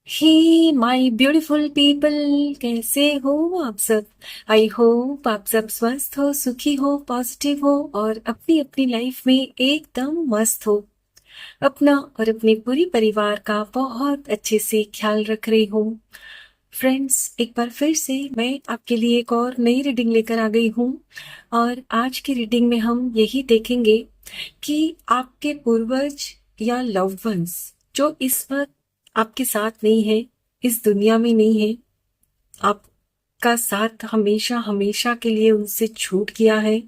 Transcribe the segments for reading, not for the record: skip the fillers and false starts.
Hey my beautiful people, कैसे हो आप सब। आई होप आप सब स्वस्थ हो, सुखी हो, पॉजिटिव हो और अपनी अपनी लाइफ में एकदम मस्त हो। अपना और अपने पूरे परिवार का बहुत अच्छे से ख्याल रख रही हूँ। फ्रेंड्स, एक बार फिर से मैं आपके लिए एक और नई रीडिंग लेकर आ गई हूँ। और आज की रीडिंग में हम यही देखेंगे कि आपके पूर्वज या लव्ड वंस जो इस वक्त आपके साथ नहीं है, इस दुनिया में नहीं है, आपका साथ हमेशा हमेशा के लिए उनसे छूट गया है,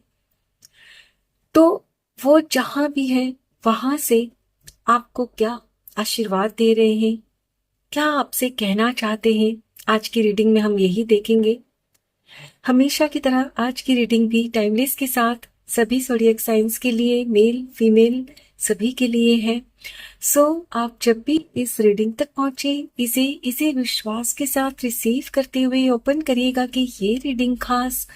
तो वो जहां भी है वहां से आपको क्या आशीर्वाद दे रहे हैं, क्या आपसे कहना चाहते हैं। आज की रीडिंग में हम यही देखेंगे। हमेशा की तरह आज की रीडिंग भी टाइमलेस के साथ सभी ज़ोडिएक साइंस के लिए, मेल फीमेल सभी के लिए है। सो आप जब भी इस रीडिंग तक पहुंचे, इसे इसे विश्वास के साथ रिसीव करते हुए ओपन करिएगा कि ये रीडिंग खास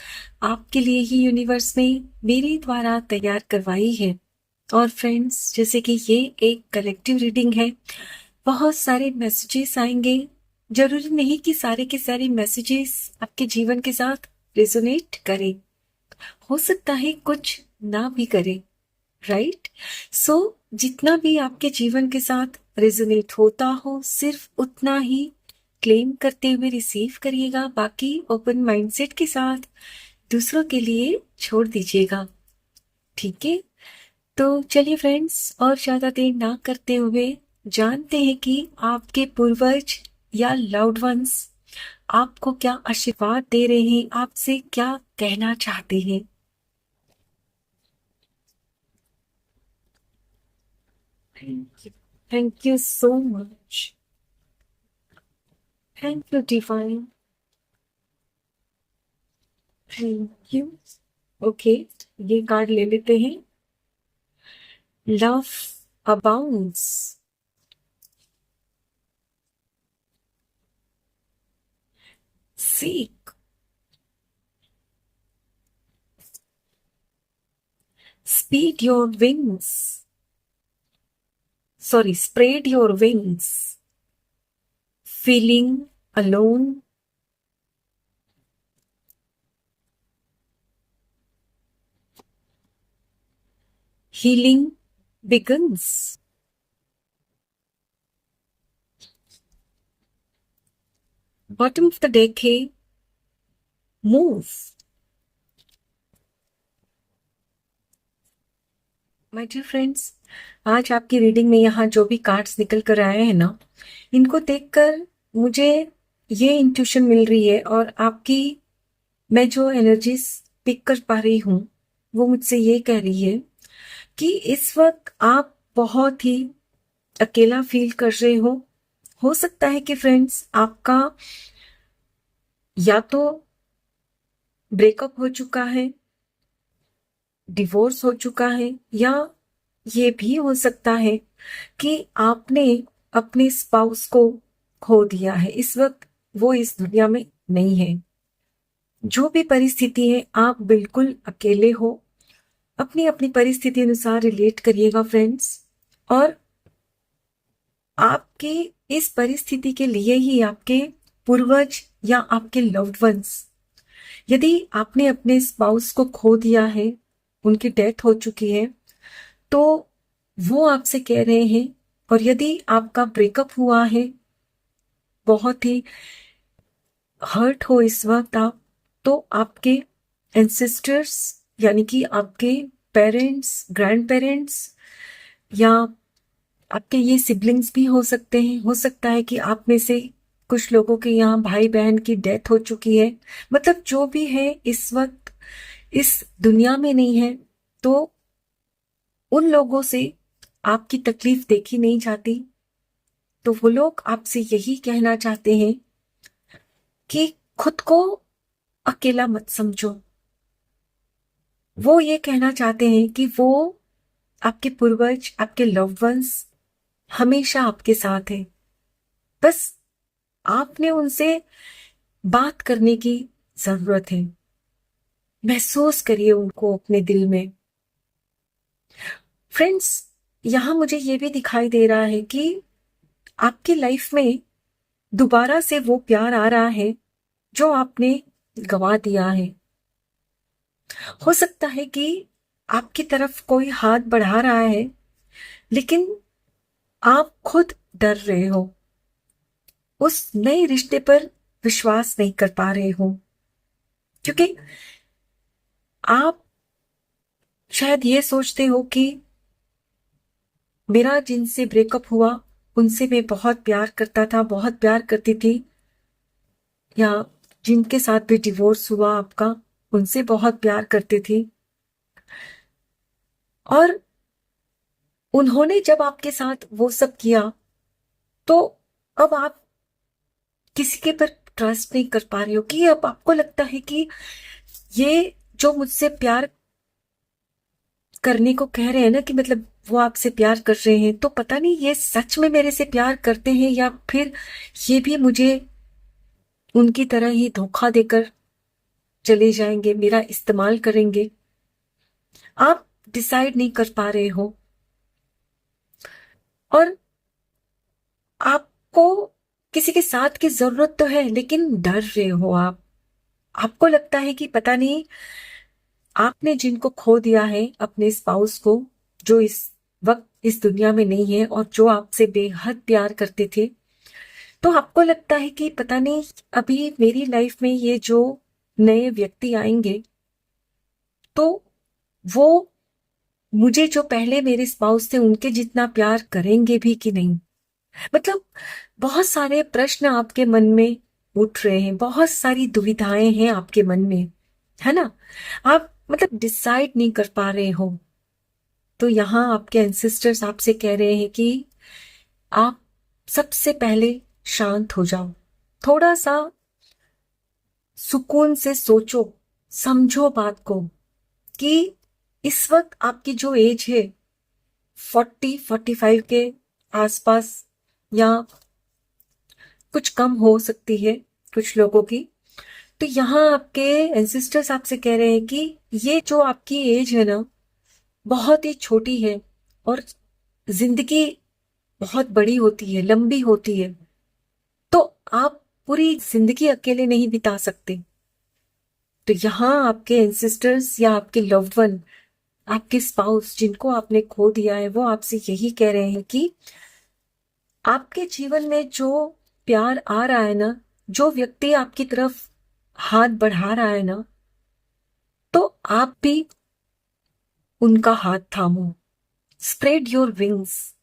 आपके लिए ही यूनिवर्स में मेरे द्वारा तैयार करवाई है। और फ्रेंड्स, जैसे कि ये एक कलेक्टिव रीडिंग है, बहुत सारे मैसेजेस आएंगे। जरूरी नहीं कि सारे के सारे मैसेजेस आपके जीवन के साथ रेजोनेट करें, हो सकता है कुछ ना भी करे, राइट। सो जितना भी आपके जीवन के साथ रेजोनेट होता हो, सिर्फ उतना ही क्लेम करते हुए रिसीव करिएगा, बाकी ओपन माइंडसेट के साथ दूसरों के लिए छोड़ दीजिएगा, ठीक है। तो चलिए फ्रेंड्स, और ज्यादा देर ना करते हुए जानते हैं कि आपके पूर्वज या लव्ड वंस आपको क्या आशीर्वाद दे रहे हैं, आपसे क्या कहना चाहते हैं। Thank you so much. Thank you divine. Thank you. Okay, ये कार्ड ले लेते हैं। Love abounds. Seek. Speed your wings. Sorry, spread your wings. Feeling alone. Healing begins. Bottom of the deck है move. माय डियर फ्रेंड्स, आज आपकी reading में यहाँ जो भी कार्ड्स निकल कर आए हैं ना, इनको देखकर मुझे ये इंट्यूशन मिल रही है, और आपकी मैं जो एनर्जीज पिक कर पा रही हूँ वो मुझसे ये कह रही है कि इस वक्त आप बहुत ही अकेला फील कर रहे हो सकता है कि फ्रेंड्स आपका या तो ब्रेकअप हो चुका है, डिवोर्स हो चुका है, या ये भी हो सकता है कि आपने अपने स्पाउस को खो दिया है, इस वक्त वो इस दुनिया में नहीं है। जो भी परिस्थिति है, आप बिल्कुल अकेले हो। अपनी अपनी परिस्थिति अनुसार रिलेट करिएगा फ्रेंड्स। और आपके इस परिस्थिति के लिए ही आपके पूर्वज या आपके लव्ड वंस, यदि आपने अपने स्पाउस को खो दिया है, उनकी डेथ हो चुकी है, तो वो आपसे कह रहे हैं, और यदि आपका ब्रेकअप हुआ है, बहुत ही हर्ट हो इस वक्त आप, तो आपके एंसेस्टर्स यानी कि आपके पेरेंट्स, ग्रैंड पेरेंट्स, या आपके ये सिबलिंग्स भी हो सकते हैं। हो सकता है कि आप में से कुछ लोगों के यहाँ भाई बहन की डेथ हो चुकी है। मतलब जो भी है इस वक्त इस दुनिया में नहीं है, तो उन लोगों से आपकी तकलीफ देखी नहीं जाती। तो वो लोग आपसे यही कहना चाहते हैं कि खुद को अकेला मत समझो। वो ये कहना चाहते हैं कि वो आपके पूर्वज, आपके लव्ड वंस हमेशा आपके साथ हैं। बस आपने उनसे बात करने की जरूरत है। महसूस करिए उनको अपने दिल में। फ्रेंड्स, यहां मुझे ये भी दिखाई दे रहा है कि आपकी लाइफ में दोबारा से वो प्यार आ रहा है जो आपने गवा दिया है। हो सकता है कि आपकी तरफ कोई हाथ बढ़ा रहा है, लेकिन आप खुद डर रहे हो, उस नए रिश्ते पर विश्वास नहीं कर पा रहे हो, क्योंकि आप शायद ये सोचते हो कि मेरा जिनसे ब्रेकअप हुआ उनसे मैं बहुत प्यार करता था, बहुत प्यार करती थी, या जिनके साथ भी डिवोर्स हुआ आपका उनसे बहुत प्यार करती थी, और उन्होंने जब आपके साथ वो सब किया तो अब आप किसी के पर ट्रस्ट नहीं कर पा रहे हो, कि अब आपको लगता है कि ये जो मुझसे प्यार करने को कह रहे हैं ना, कि मतलब वो आपसे प्यार कर रहे हैं, तो पता नहीं ये सच में मेरे से प्यार करते हैं या फिर ये भी मुझे उनकी तरह ही धोखा देकर चले जाएंगे, मेरा इस्तेमाल करेंगे। आप डिसाइड नहीं कर पा रहे हो, और आपको किसी के साथ की जरूरत तो है, लेकिन डर रहे हो आप। आपको लगता है कि पता नहीं आपने जिनको खो दिया है, अपने स्पाउस को, जो इस वक्त इस दुनिया में नहीं है और जो आपसे बेहद प्यार करते थे, तो आपको लगता है कि पता नहीं अभी मेरी लाइफ में ये जो नए व्यक्ति आएंगे तो वो मुझे जो पहले मेरे स्पाउस थे उनके जितना प्यार करेंगे भी कि नहीं। मतलब बहुत सारे प्रश्न आपके मन में उठ रहे हैं, बहुत सारी दुविधाएं हैं आपके मन में, है ना। आप मतलब डिसाइड नहीं कर पा रहे हो। तो यहाँ आपके एंसेस्टर्स आपसे कह रहे हैं कि आप सबसे पहले शांत हो जाओ, थोड़ा सा सुकून से सोचो, समझो बात को, कि इस वक्त आपकी जो एज है 40-45 के आसपास, या कुछ कम हो सकती है कुछ लोगों की। तो यहाँ आपके एंसेस्टर्स आपसे कह रहे हैं कि ये जो आपकी एज है ना, बहुत ही छोटी है, और जिंदगी बहुत बड़ी होती है, लंबी होती है, तो आप पूरी जिंदगी अकेले नहीं बिता सकते। तो यहाँ आपके एंसेस्टर्स या आपके लव्ड वन, आपके स्पाउस जिनको आपने खो दिया है, वो आपसे यही कह रहे हैं कि आपके जीवन में जो प्यार आ रहा है ना, जो व्यक्ति आपकी तरफ हाथ बढ़ा रहा है ना, तो आप भी उनका हाथ थामो, स्प्रेड योर विंग्स,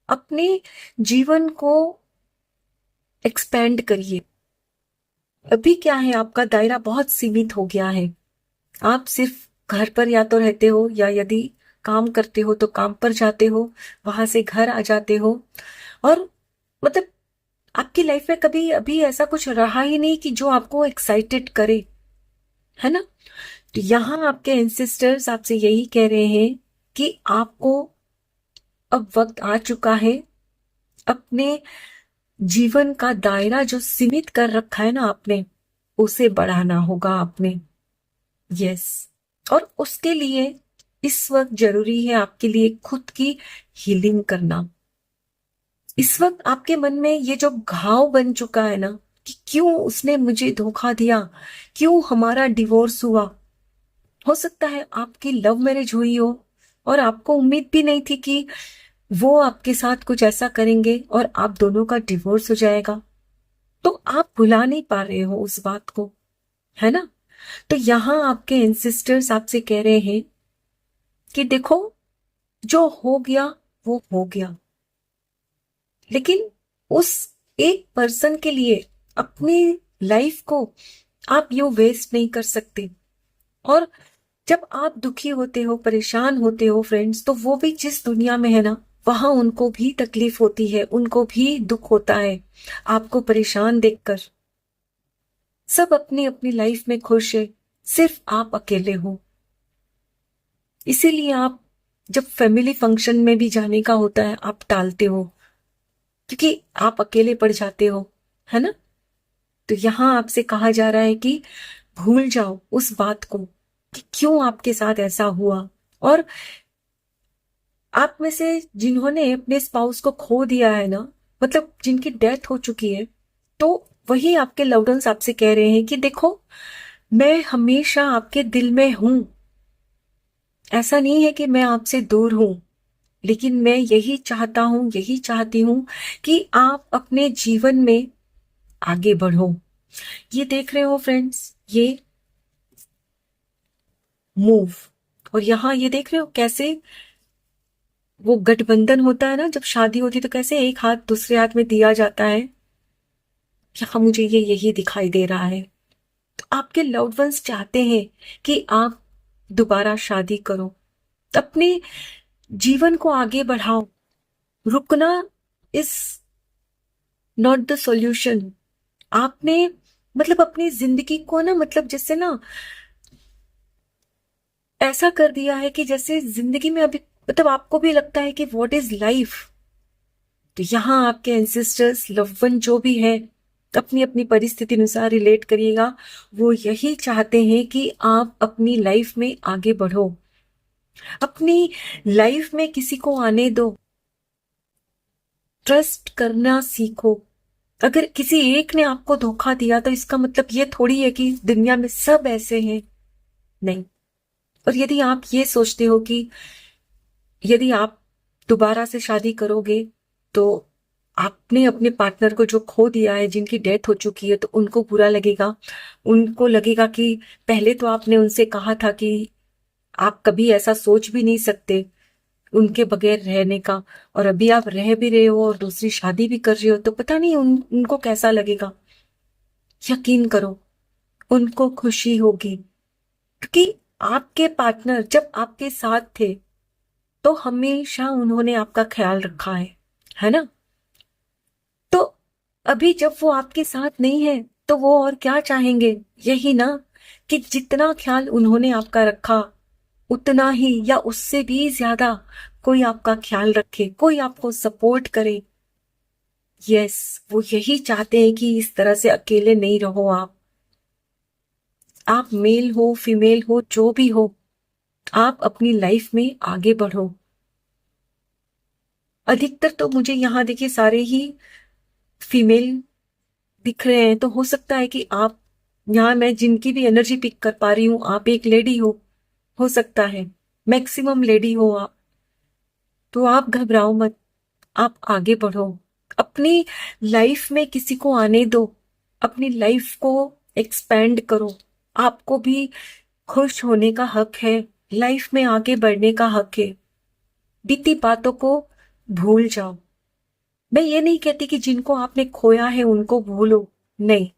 अपने जीवन को एक्सपेंड करिए। अभी क्या है, आपका दायरा बहुत सीमित हो गया है। आप सिर्फ घर पर या तो रहते हो, या यदि काम करते हो तो काम पर जाते हो, वहां से घर आ जाते हो, और मतलब आपकी लाइफ में कभी अभी ऐसा कुछ रहा ही नहीं कि जो आपको एक्साइटेड करे, है ना। तो यहाँ आपके एंसेस्टर्स आपसे यही कह रहे हैं कि आपको अब वक्त आ चुका है, अपने जीवन का दायरा जो सीमित कर रखा है ना आपने, उसे बढ़ाना होगा आपने। यस। और उसके लिए इस वक्त जरूरी है आपके लिए खुद की हीलिंग करना। इस वक्त आपके मन में ये जो घाव बन चुका है ना, कि क्यों उसने मुझे धोखा दिया, क्यों हमारा डिवोर्स हुआ। हो सकता है आपकी लव मैरिज हुई हो और आपको उम्मीद भी नहीं थी कि वो आपके साथ कुछ ऐसा करेंगे और आप दोनों का डिवोर्स हो जाएगा। तो आप भुला नहीं पा रहे हो उस बात को, है ना। तो यहाँ आपके एंसेस्टर्स आपसे कह रहे हैं कि देखो, जो हो गया वो हो गया, लेकिन उस एक पर्सन के लिए अपनी लाइफ को आप यूं वेस्ट नहीं कर सकते। और जब आप दुखी होते हो, परेशान होते हो फ्रेंड्स, तो वो भी जिस दुनिया में है ना, वहां उनको भी तकलीफ होती है, उनको भी दुख होता है आपको परेशान देखकर। सब अपनी अपनी लाइफ में खुश है, सिर्फ आप अकेले हो। इसीलिए आप जब फैमिली फंक्शन में भी जाने का होता है आप टालते हो, क्योंकि आप अकेले पड़ जाते हो, है ना। तो यहां आपसे कहा जा रहा है कि भूल जाओ उस बात को कि क्यों आपके साथ ऐसा हुआ। और आप में से जिन्होंने अपने स्पाउस को खो दिया है ना, मतलब जिनकी डेथ हो चुकी है, तो वही आपके लव्ड वंस आपसे कह रहे हैं कि देखो, मैं हमेशा आपके दिल में हूं। ऐसा नहीं है कि मैं आपसे दूर हूं, लेकिन मैं यही चाहता हूं, यही चाहती हूं कि आप अपने जीवन में आगे बढ़ो। ये देख रहे हो फ्रेंड्स, ये मूव, और यहाँ ये देख रहे हो कैसे वो गठबंधन होता है ना, जब शादी होती है तो कैसे एक हाथ दूसरे हाथ में दिया जाता है। यहाँ मुझे ये यही दिखाई दे रहा है। तो आपके लव्ड वंस चाहते हैं कि आप दोबारा शादी करो, अपने जीवन को आगे बढ़ाओ। रुकना इज नॉट द सॉल्यूशन। आपने मतलब अपनी जिंदगी को ना, मतलब जैसे ना ऐसा कर दिया है कि जैसे जिंदगी में अभी मतलब आपको भी लगता है कि व्हाट इज लाइफ। तो यहाँ आपके एंसेस्टर्स, लव वन जो भी है, अपनी अपनी परिस्थिति अनुसार रिलेट करिएगा, वो यही चाहते हैं कि आप अपनी लाइफ में आगे बढ़ो, अपनी लाइफ में किसी को आने दो, ट्रस्ट करना सीखो। अगर किसी एक ने आपको धोखा दिया तो इसका मतलब ये थोड़ी है कि दुनिया में सब ऐसे हैं, नहीं। और यदि आप ये सोचते हो कि यदि आप दोबारा से शादी करोगे तो आपने अपने पार्टनर को जो खो दिया है, जिनकी डेथ हो चुकी है, तो उनको बुरा लगेगा। उनको लगेगा कि पहले तो आपने उनसे कहा था कि आप कभी ऐसा सोच भी नहीं सकते उनके बगैर रहने का, और अभी आप रह भी रहे हो और दूसरी शादी भी कर रहे हो, तो पता नहीं उनको कैसा लगेगा। यकीन करो, उनको खुशी होगी, क्योंकि आपके पार्टनर जब आपके साथ थे तो हमेशा उन्होंने आपका ख्याल रखा है ना। तो अभी जब वो आपके साथ नहीं है तो वो और क्या चाहेंगे, यही ना कि जितना ख्याल उन्होंने आपका रखा उतना ही या उससे भी ज्यादा कोई आपका ख्याल रखे, कोई आपको सपोर्ट करे। यस, वो यही चाहते हैं कि इस तरह से अकेले नहीं रहो आप मेल हो फीमेल हो जो भी हो, आप अपनी लाइफ में आगे बढ़ो। अधिकतर तो मुझे यहाँ देखिए सारे ही फीमेल दिख रहे हैं, तो हो सकता है कि आप, यहाँ मैं जिनकी भी एनर्जी पिक कर पा रही हूँ, आप एक लेडी हो सकता है मैक्सिमम लेडी हो आप। तो आप घबराओ मत, आप आगे बढ़ो, अपनी लाइफ में किसी को आने दो, अपनी लाइफ को एक्सपेंड करो। आपको भी खुश होने का हक है, लाइफ में आगे बढ़ने का हक है। बीती बातों को भूल जाओ। मैं ये नहीं कहती कि जिनको आपने खोया है उनको भूलो, नहीं,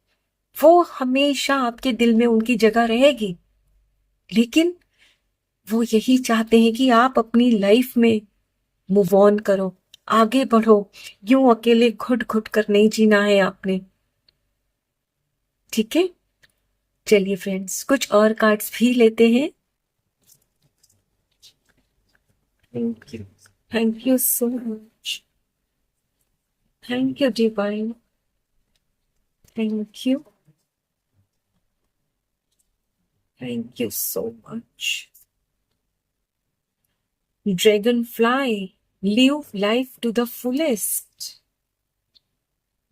वो हमेशा आपके दिल में उनकी जगह रहेगी, लेकिन वो यही चाहते हैं कि आप अपनी लाइफ में मूव ऑन करो, आगे बढ़ो। यूं अकेले घुट घुट कर नहीं जीना है आपने, ठीक है। चलिए फ्रेंड्स, कुछ और कार्ड्स भी लेते हैं। Thank you, thank you so much, thank you divine, thank you, thank you so much. Dragonfly, live life to the fullest.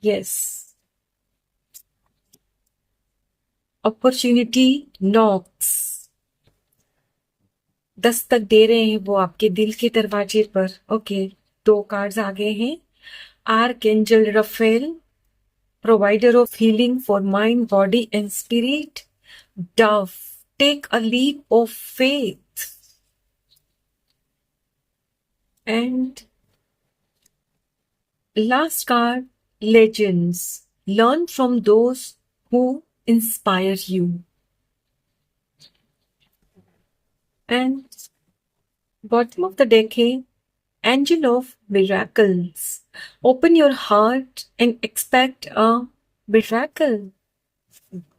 Yes. Opportunity knocks. Dastak दे रहे हैं वो आपके दिल के दरवाजे पर। ओके, दो कार्ड्स आ गए हैं। Archangel Raphael, provider of healing for mind, body and spirit. Dove, take a leap of faith. And last card, legends. Learn from those who inspire you. And bottom of the deck है Angel of Miracles. Open your heart and expect a miracle.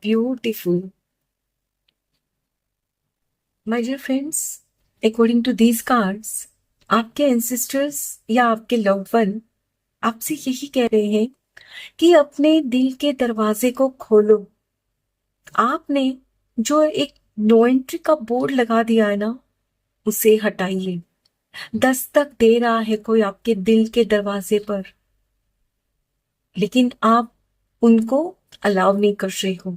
Beautiful. My dear friends, according to these cards, आपके ancestors या आपके loved one आपसे यही कह रहे हैं कि अपने दिल के दरवाजे को खोलो। आपने जो एक नो एंट्री का बोर्ड लगा दिया है ना, उसे हटाइए। दस्तक दे रहा है कोई आपके दिल के दरवाजे पर, लेकिन आप उनको अलाउ नहीं कर रहे हो।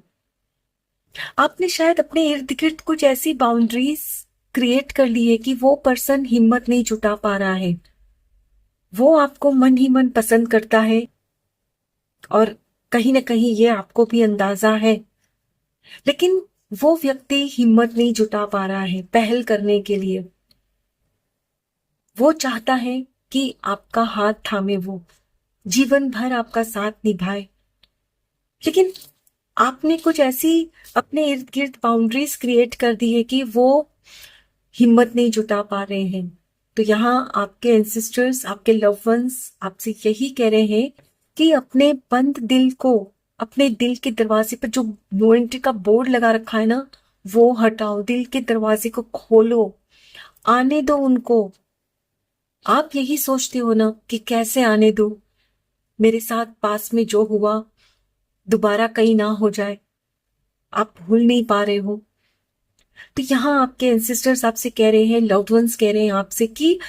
आपने शायद अपने इर्द गिर्द कुछ ऐसी बाउंड्रीज क्रिएट कर ली है कि वो पर्सन हिम्मत नहीं जुटा पा रहा है, वो आपको मन ही मन पसंद करता है और कहीं ना कहीं ये आपको भी अंदाजा है, लेकिन वो व्यक्ति हिम्मत नहीं जुटा पा रहा है पहल करने के लिए। वो चाहता है कि आपका हाथ थामे, वो जीवन भर आपका साथ निभाए, लेकिन आपने कुछ ऐसी अपने इर्द गिर्द बाउंड्रीज क्रिएट कर दी है कि वो हिम्मत नहीं जुटा पा रहे हैं। तो यहाँ आपके एंसेस्टर्स, आपके लव वंस आपसे यही कह रहे हैं कि अपने बंद दिल को, अपने दिल के दरवाजे पर जो नो एंट्री का बोर्ड लगा रखा है ना, वो हटाओ, दिल के दरवाजे को खोलो, आने दो उनको। आप यही सोचते हो ना कि कैसे आने दो, मेरे साथ पास में जो हुआ दोबारा कहीं ना हो जाए, आप भूल नहीं पा रहे हो। तो यहाँ आपके एंसेस्टर्स आपसे कह रहे हैं, लव्ड वंस कह रहे हैं आपसे कि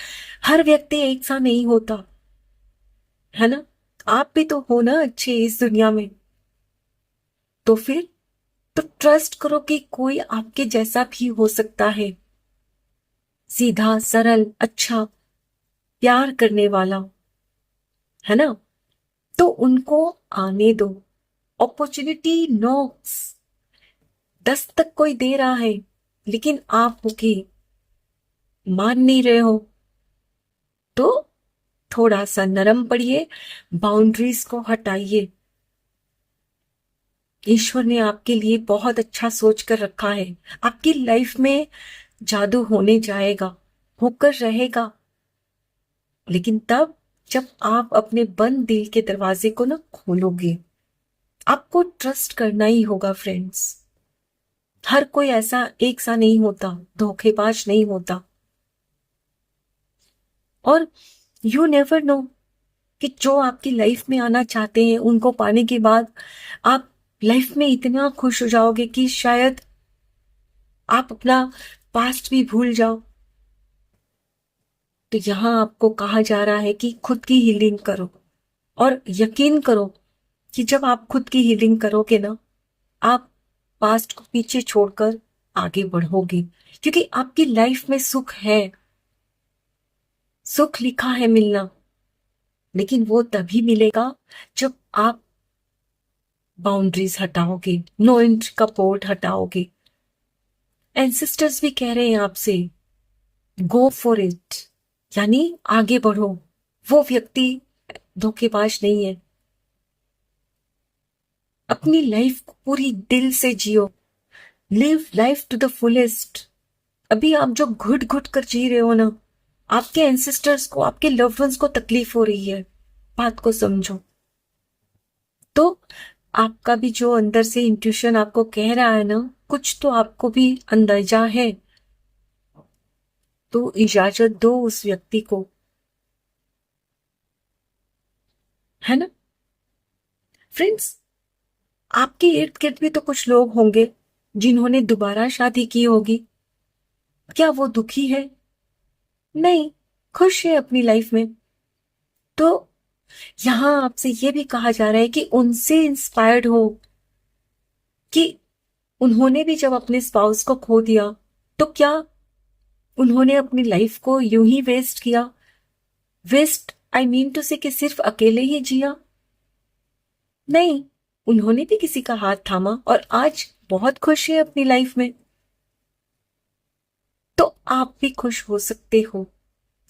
हर व्यक्ति एक सा नहीं होता है ना, आप भी तो हो ना अच्छे इस दुनिया में। तो फिर तो ट्रस्ट करो कि कोई आपके जैसा भी हो सकता है, सीधा सरल अच्छा प्यार करने वाला, है ना। तो उनको आने दो, अपॉर्चुनिटी नॉक्स, दस्तक कोई दे रहा है, लेकिन आप हो कि मान नहीं रहे हो। तो थोड़ा सा नरम पड़िए, बाउंड्रीज को हटाइए। ईश्वर ने आपके लिए बहुत अच्छा सोच कर रखा है, आपकी लाइफ में जादू होने जाएगा, होकर रहेगा, लेकिन तब जब आप अपने बंद दिल के दरवाजे को ना खोलोगे। आपको ट्रस्ट करना ही होगा फ्रेंड्स। हर कोई ऐसा एक सा नहीं होता, धोखेबाज नहीं होता। और यू नेवर नो कि जो आपकी लाइफ में आना चाहते हैं उनको पाने के बाद आप लाइफ में इतना खुश हो जाओगे कि शायद आप अपना पास्ट भी भूल जाओ। तो यहां आपको कहा जा रहा है कि खुद की हीलिंग करो, और यकीन करो कि जब आप खुद की हीलिंग करोगे ना, आप पास्ट को पीछे छोड़कर आगे बढ़ोगे, क्योंकि आपकी लाइफ में सुख है, सुख लिखा है मिलना, लेकिन वो तभी मिलेगा जब आप बाउंड्रीज हटाओगे, नो एंट्री का बोर्ड हटाओगे। एंसेस्टर्स भी कह रहे हैं आपसे, गो फॉर इट, यानी आगे बढ़ो। वो व्यक्ति धोखेबाज नहीं है। अपनी लाइफ को पूरी दिल से जियो, live life to the fullest. अभी आप जो घुट घुट कर जी रहे हो ना, आपके एंसेस्टर्स को, आपके लव्ड वंस को तकलीफ हो रही है, बात को समझो। तो आपका भी जो अंदर से इंट्यूशन आपको कह रहा है ना, कुछ तो आपको भी अंदाजा है, तो इजाजत दो उस व्यक्ति को, है ना। फ्रेंड्स, आपके इर्द गिर्द भी तो कुछ लोग होंगे जिन्होंने दोबारा शादी की होगी। क्या वो दुखी है? नहीं, खुश है अपनी लाइफ में। तो यहां आपसे ये भी कहा जा रहा है कि उनसे इंस्पायर्ड हो, कि उन्होंने भी जब अपने स्पाउस को खो दिया तो क्या उन्होंने अपनी लाइफ को यूं ही वेस्ट किया? वेस्ट आई मीन टू से कि सिर्फ अकेले ही जिया? नहीं, उन्होंने भी किसी का हाथ थामा और आज बहुत खुश है अपनी लाइफ में। तो आप भी खुश हो सकते हो,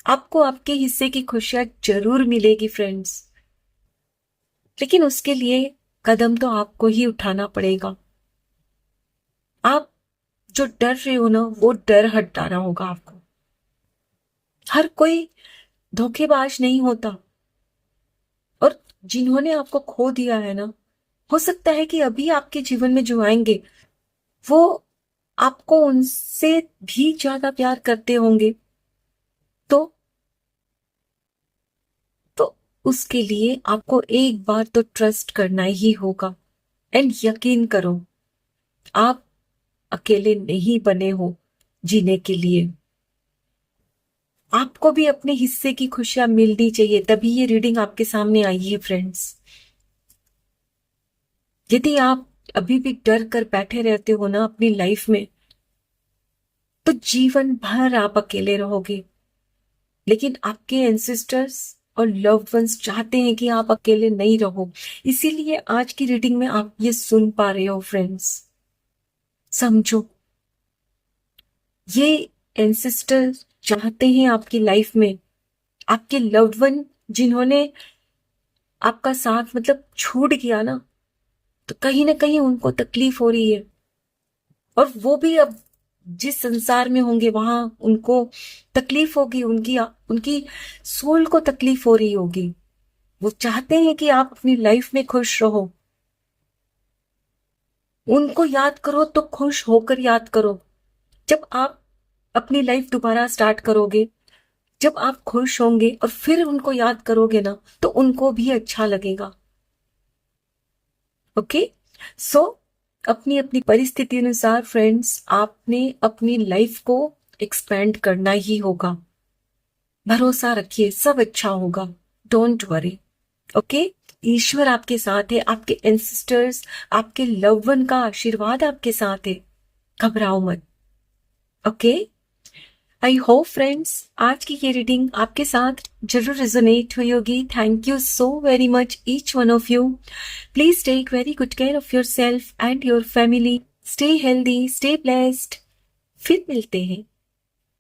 आपको आपके हिस्से की खुशियां जरूर मिलेगी फ्रेंड्स, लेकिन उसके लिए कदम तो आपको ही उठाना पड़ेगा। आप जो डर रहे हो ना, वो डर हटाना होगा आपको। हर कोई धोखेबाज नहीं होता, और जिन्होंने आपको खो दिया है ना, हो सकता है कि अभी आपके जीवन में जो आएंगे वो आपको उनसे भी ज्यादा प्यार करते होंगे। तो तो उसके लिए आपको एक बार तो ट्रस्ट करना ही होगा। एंड यकीन करो, आप अकेले नहीं बने हो जीने के लिए। आपको भी अपने हिस्से की खुशियां मिलनी चाहिए, तभी ये रीडिंग आपके सामने आई है फ्रेंड्स। यदि आप अभी भी डर कर बैठे रहते हो ना अपनी लाइफ में, तो जीवन भर आप अकेले रहोगे। लेकिन आपके एंसेस्टर्स और लव्ड वंस चाहते हैं कि आप अकेले नहीं रहो। इसीलिए आज की रीडिंग में आप ये सुन पा रहे हो फ्रेंड्स। समझो, ये एंसेस्टर चाहते हैं आपकी लाइफ में, आपके लव्ड वन जिन्होंने आपका साथ मतलब छोड़ गया ना, तो कहीं ना कहीं उनको तकलीफ हो रही है। और वो भी अब जिस संसार में होंगे वहां उनको तकलीफ होगी, उनकी उनकी सोल को तकलीफ हो रही होगी। वो चाहते हैं कि आप अपनी लाइफ में खुश रहो। उनको याद करो तो खुश होकर याद करो। जब आप अपनी लाइफ दोबारा स्टार्ट करोगे, जब आप खुश होंगे और फिर उनको याद करोगे ना, तो उनको भी अच्छा लगेगा। ओके, सो अपनी अपनी परिस्थिति अनुसार फ्रेंड्स आपने अपनी लाइफ को एक्सपेंड करना ही होगा। भरोसा रखिए, सब अच्छा होगा। Don't worry. ओके, ईश्वर आपके साथ है, आपके एंसेस्टर्स, आपके लव वन का आशीर्वाद आपके साथ है। घबराओ मत। ओके, आई होप फ्रेंड्स आज की ये रीडिंग आपके साथ जरूर रेजोनेट हुई होगी। Thank you so very much each one of you. Please take very good care of yourself and your family. Stay healthy, stay blessed. फिर मिलते हैं।